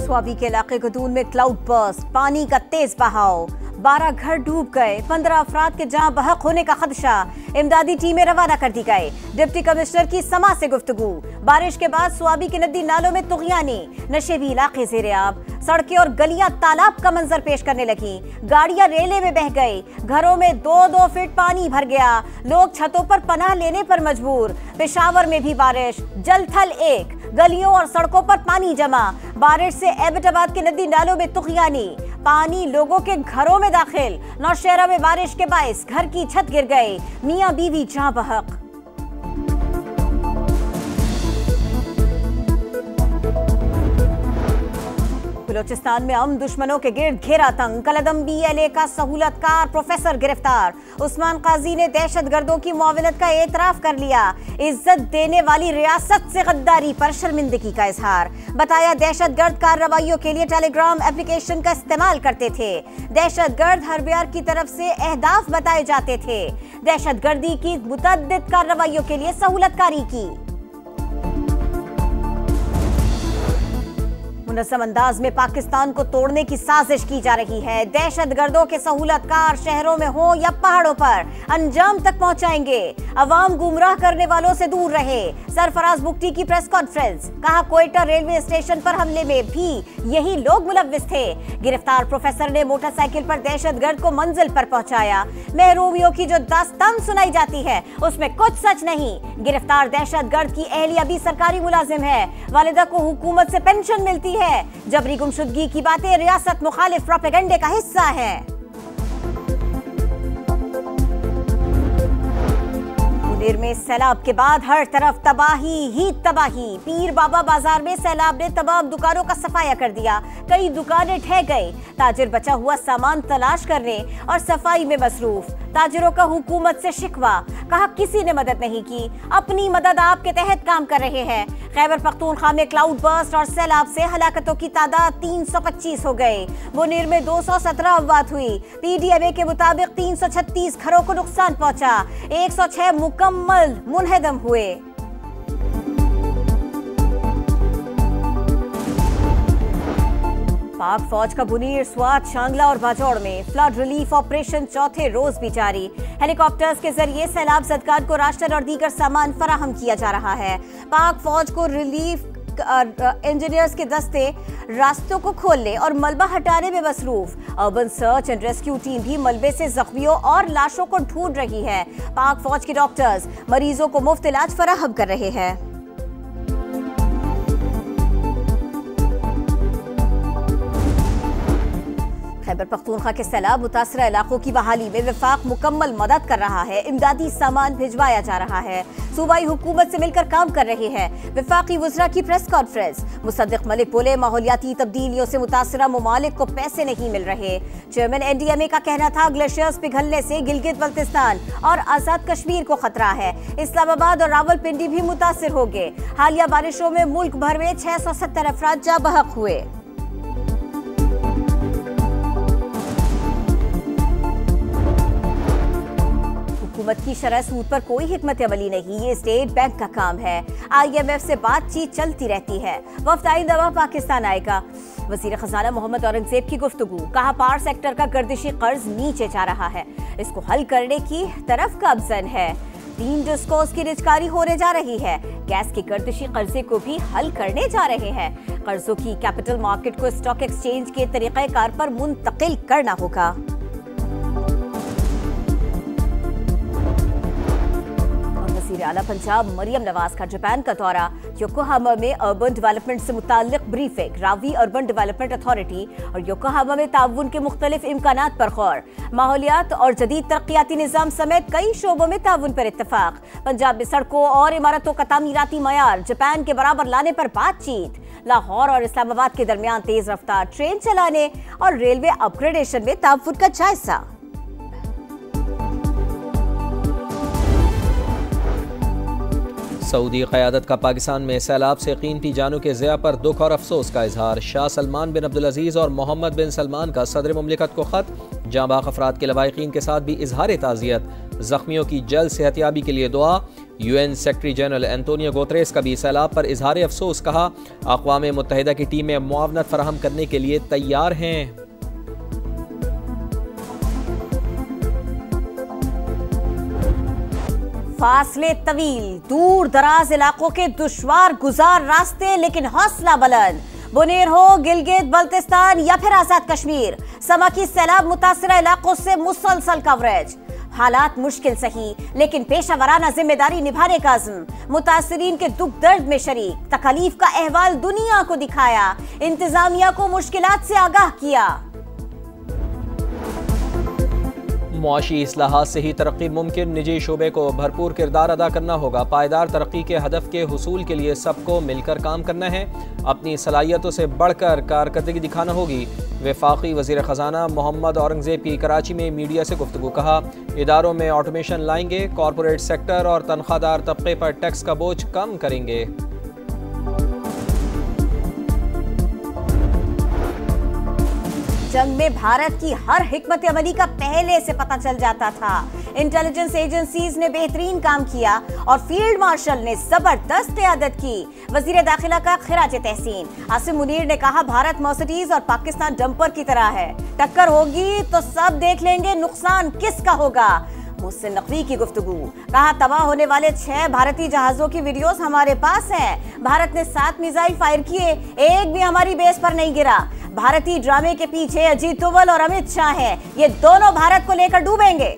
स्वाबी के इलाके गदून में क्लाउड बर्स्ट, पानी का तेज बहाव, 12 घर डूब गए, 15 अफराद के जहां बहक होने का खदशा। इमदादी टीमें रवाना कर दी गई। डिप्टी कमिश्नर की समा से गुफ्तगू। बारिश के बाद स्वाबी के नदी नालों में तुगयानी, नशेबी इलाके ज़ेर-ए-आब, सड़कें और गलियां तालाब का मंजर पेश करने लगी। गाड़ियां रेले में बह गई, घरों में 2-2 फीट पानी भर गया, लोग छतों पर पनाह लेने पर मजबूर। पेशावर में भी बारिश, जलथल एक, गलियों और सड़कों पर पानी जमा। बारिश से एबटाबाद के नदी नालों में तुगयानी, पानी लोगों के घरों में दाखिल। नौशहरा में बारिश के बाइस घर की छत गिर गई, मियां बीवी जहां बहक। बलोचिस्तान में अमन दुश्मनों के गिर्द घेरा तंग, कलदम BLA का सहूलतकार प्रोफेसर गिरफ्तार। उस्मान काजी ने दहशतगर्दों की मुआवनत का एतराफ कर लिया। इज्जत देने वाली रियासत से गद्दारी पर शर्मिंदगी का इजहार। बताया दहशतगर्द कार्रवाइयों के लिए टेलीग्राम एप्लीकेशन का इस्तेमाल करते थे। दहशतगर्द हरबियार की तरफ से अहदाफ बताए जाते थे। दहशतगर्दी की मुतअद्दिद कार्रवाइयों के लिए सहूलतकारी की। मुनज़्ज़म अंदाज में पाकिस्तान को तोड़ने की साजिश की जा रही है। दहशतगर्दों के सहूलतकार शहरों में हो या पहाड़ों पर अंजाम तक पहुंचाएंगे। अवाम गुमराह करने वालों से दूर रहे। सरफराज बुगटी की प्रेस कॉन्फ्रेंस। कहा कोयटा रेलवे स्टेशन पर हमले में भी यही लोग मुलव्विस थे। गिरफ्तार प्रोफेसर ने मोटरसाइकिल पर दहशतगर्द को मंजिल पर पहुंचाया। महरूमियों की जो दास्तान सुनाई जाती है उसमें कुछ सच नहीं। गिरफ्तार दहशतगर्द की अहलिया भी सरकारी मुलाजिम है। वालिदा को हुकूमत से पेंशन मिलती है। जबरी गुमशुदगी की बातें रियासत मुखालिफ प्रोपेगेंडे का हिस्सा है। मुनीर में सैलाब के बाद हर तरफ तबाही ही तबाही। पीर बाबा बाजार में सैलाब ने तमाम दुकानों का सफाया कर दिया। कई दुकानें ढह गई। ताजिर बचा हुआ सामान तलाश करने और सफाई में मसरूफ। ताजिरों का हुकूमत से शिकवा। कहा किसी ने मदद नहीं की, अपनी मदद आपके तहत काम कर रहे हैं। खैबर पख्तूनख्वा में क्लाउड बर्स्ट और सैलाब से हलाकतों की तादाद 325 हो गई। मुनीर में 217 अमवात हुई। PDMA के मुताबिक 336 घरों को नुकसान पहुंचा। 106 मुकम्मल मुनहदम हुए। पाक फौज का मुनीर, स्वात, शांगला और बाजौड़ में फ्लड रिलीफ ऑपरेशन चौथे रोज भी जारी। हेलीकॉप्टर्स के जरिए सैलाब ज़दगान को राशन और दीगर सामान फराहम किया जा रहा है। पाक फौज को रिलीफ इंजीनियर्स के दस्ते रास्तों को खोलने और मलबा हटाने में मसरूफ। Urban search and rescue team भी मलबे से जख्मियों और लाशों को ढूंढ रही है। पाक फौज के डॉक्टर्स मरीजों को मुफ्त इलाज फराहम कर रहे हैं। खैबर पख्तूनख्वा के सैलाब मुतासरा इलाकों की बहाली में वफाक मुकम्मल मदद कर रहा है। इमदादी सामान भिजवाया जा रहा है। सूबाई हुकूमत से मिलकर काम कर रहे हैं। वफाकी वज़रा की प्रेस कॉन्फ्रेंस। मुसद्दिक मलिक बोले माहौलियाती तब्दीलियों से मुतासरा ममालिक को पैसे नहीं मिल रहे। चेयरमैन NDMA का कहना था ग्लेशियर्स पिघलने से गिलगित बल्तिस्तान और आज़ाद कश्मीर को खतरा है। इस्लामाबाद और रावलपिंडी भी मुतासिर हो गए। हालिया बारिशों में मुल्क भर में 670 अफराद जा बहक हुए। हुकूमत की शरह सूद पर कोई हिकमत अमली नहीं, ये स्टेट बैंक का काम है। IMF से बातचीत चलती रहती है। वफ्द आइंदा पाकिस्तान आएगा। वजीर खजाना मोहम्मद औरंगजेब की गुफ्तगू। कहा पावर सेक्टर का गर्दिशी कर्ज नीचे जा रहा है, इसको हल करने की तरफ गामजन है। 3 डिस्कोस की रिजकारी होने जा रही है। गैस के गर्दिशी कर्जे को भी हल करने जा रहे हैं। कर्जों की कैपिटल मार्केट को स्टॉक एक्सचेंज के तरीक़ेकार पर मुंतकिल करना होगा। वज़ीर आला पंजाब मरियम नवाज का जापान का दौरा। योकोहामा में अर्बन डेवलपमेंट से मुताल्लिक briefing. Ravi urban development authority और योकोहामा में ताउन के मुख्तलिफ इम्कानात पर गौर। माहौलियात और जदीद तरक्याती निज़ाम समेत कई शोबों में ताउन पर इत्तफाक। पंजाब में सड़कों और इमारतों का तामीराती मयार जापान के बराबर लाने पर बातचीत। लाहौर और इस्लामाबाद के दरमियान तेज रफ्तार ट्रेन चलाने और रेलवे अपग्रेडेशन में ताउन का जायजा। सऊदी क़यादत का पाकिस्तान में सैलाब से कीमती जानों के ज़िया पर दुख और अफसोस का इजहार। शाह सलमान बिन अब्दुल अजीज़ और मोहम्मद बिन सलमान का सदर मुमलिकत को ख़त। जाँ बाग अफराद के लवाहिकीन के साथ भी इजहार ताज़ियत। ज़ख्मियों की जल्द सेहतयाबी के लिए दुआ। UN secretary general Antonio Guterres का भी सैलाब पर इजहार अफसोस, कहा अक़वाम मुत्तहिदा की टीमें मुआवनत फराहम करने के लिए तैयार हैं। फासले तवील, दूर दराज इलाकों के दुश्वार गुजार रास्ते, लेकिन हौसला बुलंद। बुनेर हो, गिलगित बल्तिस्तान या फिर आजाद कश्मीर, समा की सैलाब मुतासिरा इलाकों से मुसलसल कवरेज। हालात मुश्किल सही, लेकिन पेशा वराना जिम्मेदारी निभाने का अज़्म। मुतासिरीन के दुख दर्द में शरीक, तकलीफ का अहवाल दुनिया को दिखाया, इंतजामिया को मुश्किलात से आगाह किया। मुआशी इस्लाहात से ही तरक्की मुमकिन, निजी शोबे को भरपूर किरदार अदा करना होगा। पायदार तरक्की के हदफ के हुसूल के लिए सबको मिलकर काम करना है। अपनी सलाहियतों से बढ़कर कारकर्दगी दिखाना होगी। वफाकी वज़ीर ख़जाना मोहम्मद औरंगज़ेब की कराची में मीडिया से गुफ्तगू, कहा इदारों में ऑटोमेशन लाएंगे, कॉरपोरेट सेक्टर और तनख्वाहदार तबके पर टैक्स का बोझ कम करेंगे। जंग में भारत की हर हिकमत अमली का पहले से पता चल जाता था। इंटेलिजेंस एजेंसीज ने बेहतरीन काम किया और फील्ड मार्शल ने जबरदस्त क़यादत की। वजीर दाखिला का खिराज तहसीन। आसिम मुनीर ने कहा भारत मर्सिडीज और पाकिस्तान डंपर की तरह है, टक्कर होगी तो सब देख लेंगे नुकसान किसका होगा। मुझसे नकवी की गुफ्तगू, कहा तबाह होने वाले 6 भारतीय जहाजों की वीडियोस हमारे पास हैं। भारत ने 7 मिसाइल फायर किए, एक भी हमारी बेस पर नहीं गिरा। भारतीय ड्रामे के पीछे अजीत डोभाल और अमित शाह हैं, ये दोनों भारत को लेकर डूबेंगे।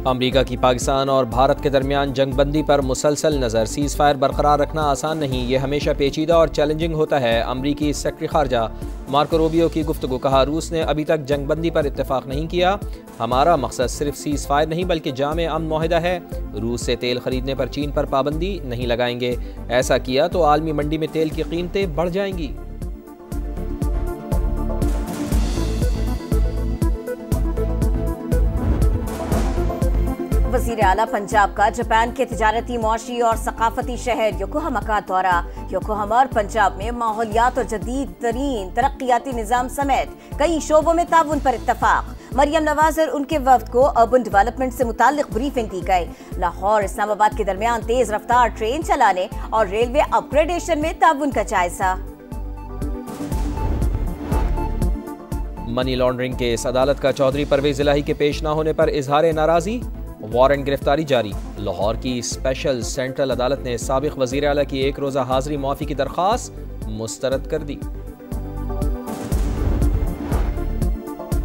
अमेरिका की पाकिस्तान और भारत के दरमियान जंगबंदी पर मुसलसल नज़र। सीज़ फायर बरकरार रखना आसान नहीं, ये हमेशा पेचीदा और चैलेंजिंग होता है। अमरीकी सेक्रेटरी खारजा मार्को रूबियो की गुफ्तगू, कहा रूस ने अभी तक जंगबंदी पर इत्तेफाक नहीं किया। हमारा मकसद सिर्फ सीज़ फायर नहीं बल्कि जामे अमन मुआहिदा है। रूस से तेल खरीदने पर चीन पर पाबंदी नहीं लगाएंगे, ऐसा किया तो आलमी मंडी में तेल की कीमतें बढ़ जाएंगी। वज़ीर आला पंजाब का जापान के तिजारती, मुआशी और सकाफती शहर योकोहामा का दौरा। योकोहामा और पंजाब में माहौलियात और जदीद तरीन तरक्याती निज़ाम समेत कई शोबों में ताउन पर इत्तफाक। मरियम नवाज और उनके वफ्द को अर्बन डेवलपमेंट से मुताल्लिक ब्रीफिंग दी गई। लाहौर इस्लामाबाद के दरमियान तेज रफ्तार ट्रेन चलाने और रेलवे अपग्रेडेशन में ताउन का जायजा। मनी लॉन्ड्रिंग केस, अदालत का चौधरी परवेज इलाही के पेश न होने पर इजहार नाराजी, वारंट गिरफ्तारी जारी। लाहौर की स्पेशल सेंट्रल अदालत ने साबिक वजीर आला की 1 रोज़ा हाजिरी मुआफ़ी की दरख्वास्त मुस्तरद कर दी।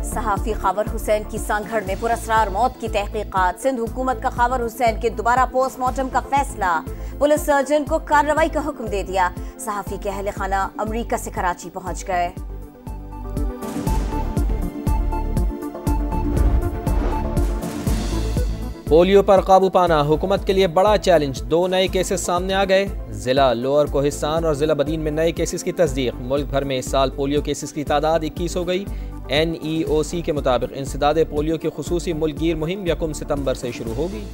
सहाफ़ी खावर हुसैन की सांगड़ में पुरअसरार मौत की तहकीकात। सिंध हुकूमत का खावर हुसैन के दोबारा पोस्टमार्टम का फैसला। पुलिस सर्जन को कार्रवाई का हुक्म दे दिया। सहाफ़ी के अहले खाना अमरीका से कराची पहुंच गए। पोलियो पर काबू पाना हुकूमत के लिए बड़ा चैलेंज। 2 नए केसेस सामने आ गए। जिला लोअर कोहिस्तान और जिला बदीन में नए केसेस की तस्दीक। मुल्क भर में इस साल पोलियो केसेस की तादाद 21 हो गई। NEOC के मुताबिक इंसदाद पोलियो की खुसूसी मुल्कगीर मुहिम 1 सितंबर से शुरू होगी।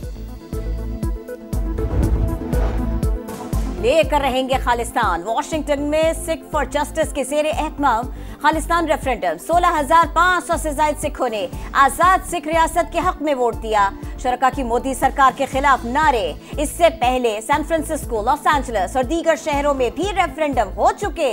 लेकर रहेंगे खालिस्तान। वॉशिंगटन में सिख फॉर जस्टिस के ज़ेरे एहतमाम खालिस्तान रेफरेंडम। 16,500 से ज्यादा सिखों ने आजाद सिख रियासत के हक में वोट दिया। शरका की मोदी सरकार के खिलाफ नारे। इससे पहले सैन फ्रांसिस्को, लॉस एंजलिस और दीगर शहरों में भी रेफरेंडम हो चुके।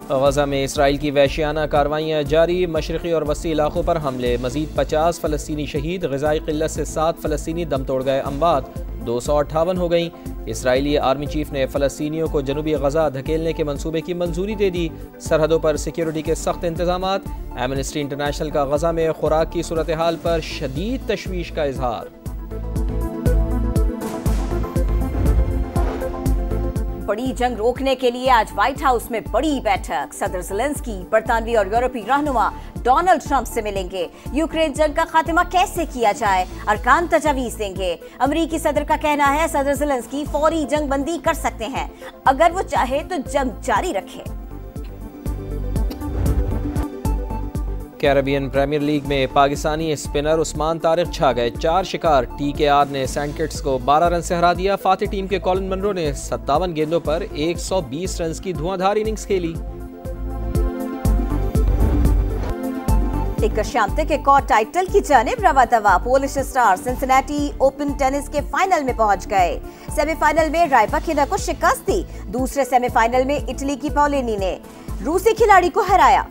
गजा में इसराइल की वहशियाना कार्रवाइयाँ जारी। मशरक़ी और वसी इलाकों पर हमले। मजीद 50 फ़लस्तीनी शहीद। ग़िज़ाई क़िल्लत से 7 फ़लस्तीनी दम तोड़ गए। अमवात 258 हो गई। इसराइली आर्मी चीफ ने फ़लस्तीनियों को जनूबी गजा धकेलने के मंसूबे की मंजूरी दे दी। सरहदों पर सिक्योरिटी के सख्त इंतजामात। एमनेस्टी इंटरनेशनल का गजा में खुराक की सूरत हाल पर शदीद तशवीश का इजहार। बड़ी जंग रोकने के लिए आज व्हाइट हाउस में बड़ी बैठक। सदर ज़ेलेंस्की बरतानवी और यूरोपीय रहनुमा डोनाल्ड ट्रंप से मिलेंगे। यूक्रेन जंग का खात्मा कैसे किया जाए, अरकान तजावीज़ देंगे। अमरीकी सदर का कहना है सदर ज़ेलेंस्की फौरी जंग बंदी कर सकते हैं, अगर वो चाहे तो जंग जारी रखे। कैरेबियन प्रीमियर लीग में पाकिस्तानी स्पिनर उस्मान तारिक छा गए। 4 शिकार। TKR ने सेंट किट्स को 12 रन से हरा दिया। फातिह टीम के कॉलिन मनरो ने 57 गेंदों पर 120 रन की धुआंधार इनिंग्स खेली। लेकर श्यामतक के कोर्ट टाइटल की जानिब रवा दवा। Polish star Cincinnati open tennis के फाइनल में पहुंच गए। सेमीफाइनल में राइबाकिना को शिकस्त दी। दूसरे सेमीफाइनल में इटली की पॉलिनी ने रूसी खिलाड़ी को हराया।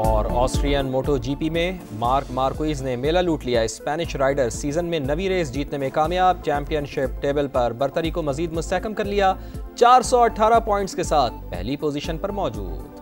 और ऑस्ट्रियन मोटो जीपी में मार्क मार्क्वेज ने मेला लूट लिया। स्पेनिश राइडर सीजन में नवी रेस जीतने में कामयाब। चैंपियनशिप टेबल पर बर्तरी को मजीद मुस्तहकम कर लिया। 418 पॉइंट्स के साथ पहली पोजीशन पर मौजूद।